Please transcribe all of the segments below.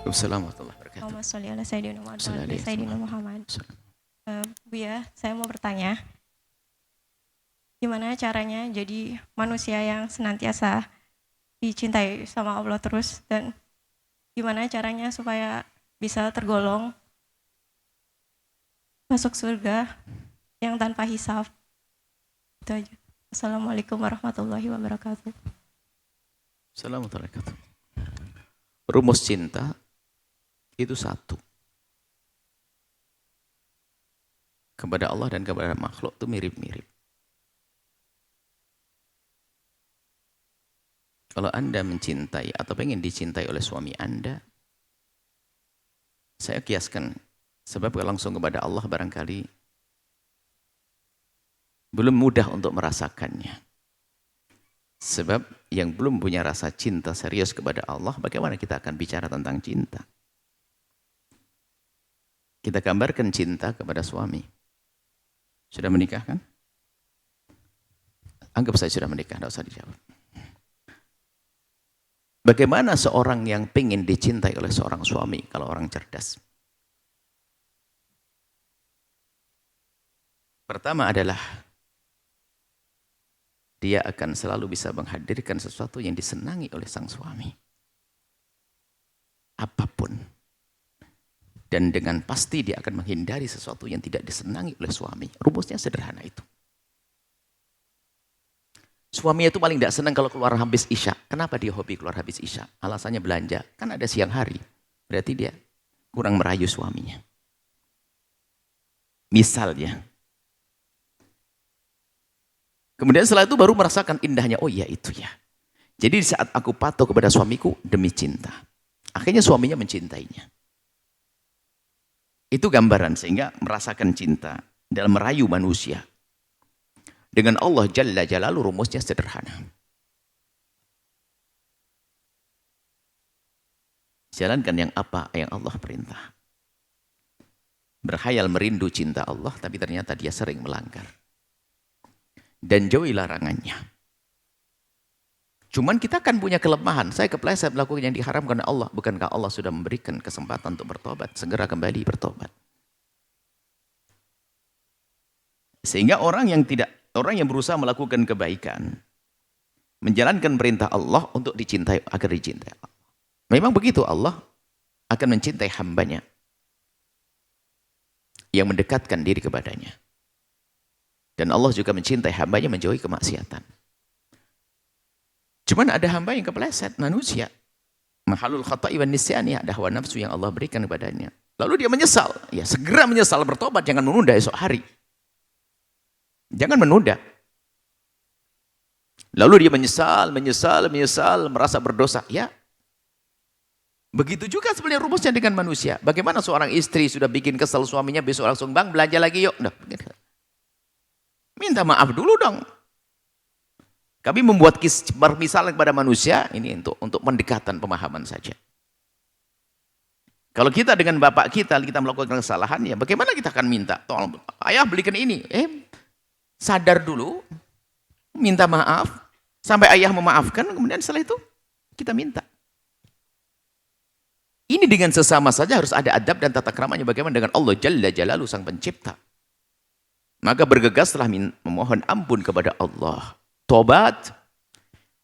Waalaikumsalam warahmatullahi wabarakatuh. Allahumma sholli ala Sayyidina Muhammad wa ala Sallallahu ali alaihi Sayyidina wasallam. Muhammad. Bu ya, saya mau bertanya, gimana caranya jadi manusia yang senantiasa dicintai sama Allah terus, dan gimana caranya supaya bisa tergolong masuk surga yang tanpa hisab? Itu aja. Assalamualaikum warahmatullahi wabarakatuh. Assalamualaikum warahmatullahi wabarakatuh. Rumus cinta itu satu. Kepada Allah dan kepada makhluk itu mirip-mirip. Kalau Anda mencintai atau pengen dicintai oleh suami Anda, saya kiaskan, sebab kalau langsung kepada Allah barangkali belum mudah untuk merasakannya. Sebab yang belum punya rasa cinta serius kepada Allah, bagaimana kita akan bicara tentang cinta? Kita gambarkan cinta kepada suami. Sudah menikah kan? Anggap saya sudah menikah, tidak usah dijawab. Bagaimana seorang yang ingin dicintai oleh seorang suami kalau orang cerdas? Pertama adalah dia akan selalu bisa menghadirkan sesuatu yang disenangi oleh sang suami. Apapun. Dan dengan pasti dia akan menghindari sesuatu yang tidak disenangi oleh suami. Rumusnya sederhana itu. Suami itu paling tidak senang kalau keluar habis isya. Kenapa dia hobi keluar habis isya? Alasannya belanja. Kan ada siang hari. Berarti dia kurang merayu suaminya. Misalnya. Kemudian setelah itu baru merasakan indahnya. Oh iya itu ya. Jadi saat aku patuh kepada suamiku demi cinta. Akhirnya suaminya mencintainya. Itu gambaran sehingga merasakan cinta dalam merayu manusia. Dengan Allah Jalla Jalaluhu rumusnya sederhana. Jalankan yang apa yang Allah perintah. Berkhayal merindu cinta Allah, tapi ternyata dia sering melanggar. Dan jauhi larangannya. Cuman kita kan punya kelemahan. Saya kepleset melakukan yang diharamkan Allah. Bukankah Allah sudah memberikan kesempatan untuk bertobat? Segera kembali bertobat. Sehingga orang yang berusaha melakukan kebaikan, menjalankan perintah Allah untuk dicintai, agar dicintai Allah. Memang begitu, Allah akan mencintai hambanya yang mendekatkan diri kepadanya. Dan Allah juga mencintai hambanya menjauhi kemaksiatan. Cuman ada hamba yang kepleset, manusia. Mahalul khata'i wan nisyani, ada hawa nafsu yang Allah berikan kepadanya. Lalu dia menyesal. Ya segera menyesal, bertobat, jangan menunda esok hari. Jangan menunda. Lalu dia menyesal, merasa berdosa. Ya. Begitu juga sebenarnya rumusnya dengan manusia. Bagaimana seorang istri sudah bikin kesal suaminya, besok langsung bang belanja lagi yuk. Nah, minta maaf dulu dong. Kami membuat permisalan kepada manusia ini untuk pendekatan pemahaman saja. Kalau kita dengan bapak kita melakukan kesalahan, ya bagaimana kita akan minta? Tolong ayah belikan ini. Sadar dulu, minta maaf, sampai ayah memaafkan, kemudian setelah itu kita minta. Ini dengan sesama saja harus ada adab dan tata keramanya bagaimana dengan Allah Jalla Jalaluhu sang pencipta. Maka bergegaslah memohon ampun kepada Allah. Tobat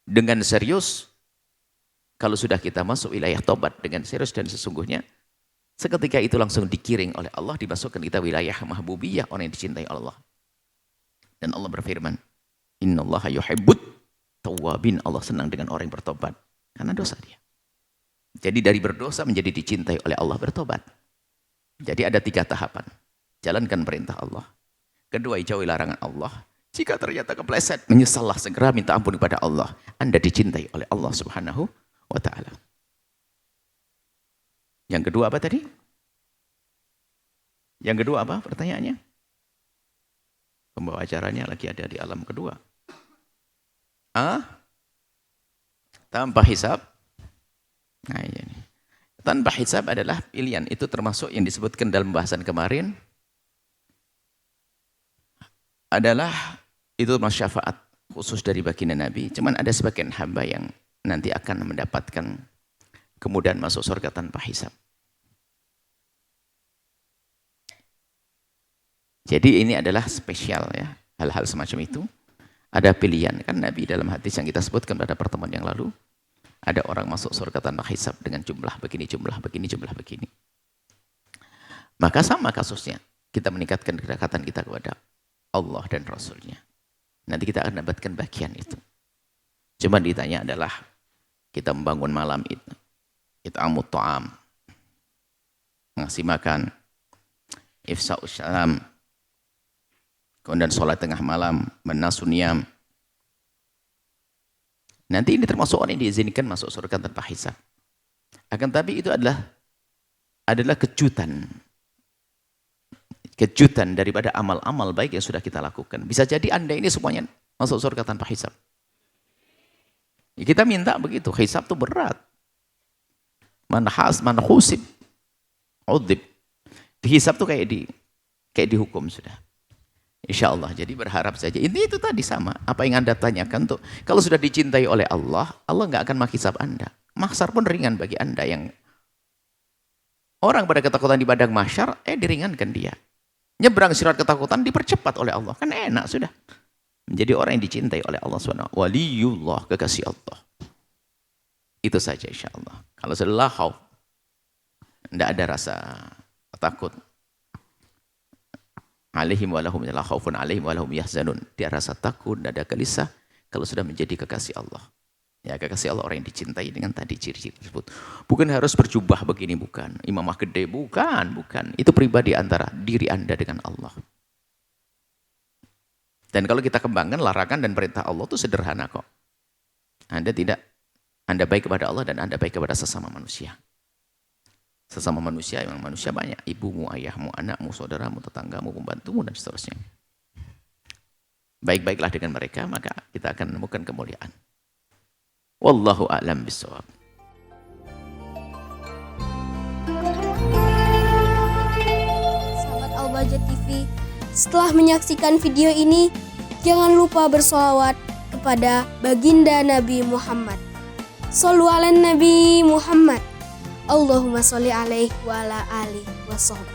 dengan serius. Kalau sudah kita masuk wilayah tobat dengan serius dan sesungguhnya, seketika itu langsung dikiring oleh Allah, dimasukkan kita wilayah mahbubiyah, orang yang dicintai Allah. Dan Allah berfirman, innallaha yuhibbut tawwabin. Allah senang dengan orang yang bertobat karena dosa dia. Jadi dari berdosa menjadi dicintai oleh Allah, bertobat. Jadi ada 3 tahapan. Jalankan perintah Allah. Kedua, jauhi larangan Allah. Jika ternyata kepleset, menyesallah, segera minta ampun kepada Allah. Anda dicintai oleh Allah Subhanahu wa ta'ala. Yang kedua apa tadi? Yang kedua apa pertanyaannya? Pembawa acaranya lagi ada di alam kedua. Tanpa hisab. Nah, ini. Tanpa hisab adalah pilihan. Itu termasuk yang disebutkan dalam pembahasan kemarin. Adalah itu syafaat khusus dari baginda Nabi. Cuman ada sebagian hamba yang nanti akan mendapatkan kemudian masuk surga tanpa hisab. Jadi ini adalah spesial ya, hal-hal semacam itu. Ada pilihan, kan Nabi dalam hadis yang kita sebutkan pada pertemuan yang lalu, ada orang masuk surga tanpa hisab dengan jumlah begini, jumlah begini, jumlah begini. Maka sama kasusnya, kita meningkatkan kedekatan kita kepada Allah dan Rasulnya. Nanti kita akan dapatkan bagian itu. Cuma ditanya adalah, kita membangun malam itu amut ta'am, ngasih makan, ifsa'us salam, kemudian sholat tengah malam, menasuniyam. Nanti ini termasuk orang yang diizinkan masuk surga tanpa hisab. Akan tapi itu adalah kejutan. Kejutan daripada amal-amal baik yang sudah kita lakukan. Bisa jadi Anda ini semuanya masuk surga tanpa hisab. Ya, kita minta begitu, hisab itu berat. Man khusib, udhib. Dihisab tuh kayak dihukum sudah. Insya Allah, jadi berharap saja. Ini itu tadi sama, apa yang Anda tanyakan tuh. Kalau sudah dicintai oleh Allah, Allah nggak akan menghisab Anda. Mahsyar pun ringan bagi Anda yang orang pada ketakutan di padang mahsyar, diringankan dia. Nyebrang sirat ketakutan dipercepat oleh Allah. Kan enak sudah. Menjadi orang yang dicintai oleh Allah SWT. Waliyullah, kekasih Allah. Itu saja insya Allah. Kalau sudah lahau, tidak ada rasa takut. Alaihim walahum la khaufun alaihim walahum yahzanun. Dia rasa takut, tidak ada gelisah kalau sudah menjadi kekasih Allah. Ya, kekasih Allah orang yang dicintai dengan tadi ciri-ciri tersebut. Bukan harus berjubah begini, bukan. Imamah gede, bukan. Itu pribadi antara diri Anda dengan Allah. Dan kalau kita kembangkan larangan dan perintah Allah itu sederhana kok. Anda baik kepada Allah dan Anda baik kepada sesama manusia. Sesama manusia, memang manusia banyak. Ibumu, ayahmu, anakmu, saudaramu, tetanggamu, pembantumu, dan seterusnya. Baik-baiklah dengan mereka, maka kita akan menemukan kemuliaan. Wallahu a'lam bishawab. Sahabat Al-Bahjah TV, setelah menyaksikan video ini, jangan lupa bersolawat kepada baginda Nabi Muhammad. Shollu ala Nabi Muhammad. Allahumma sholli alaihi wa ala alihi wa sahbihi.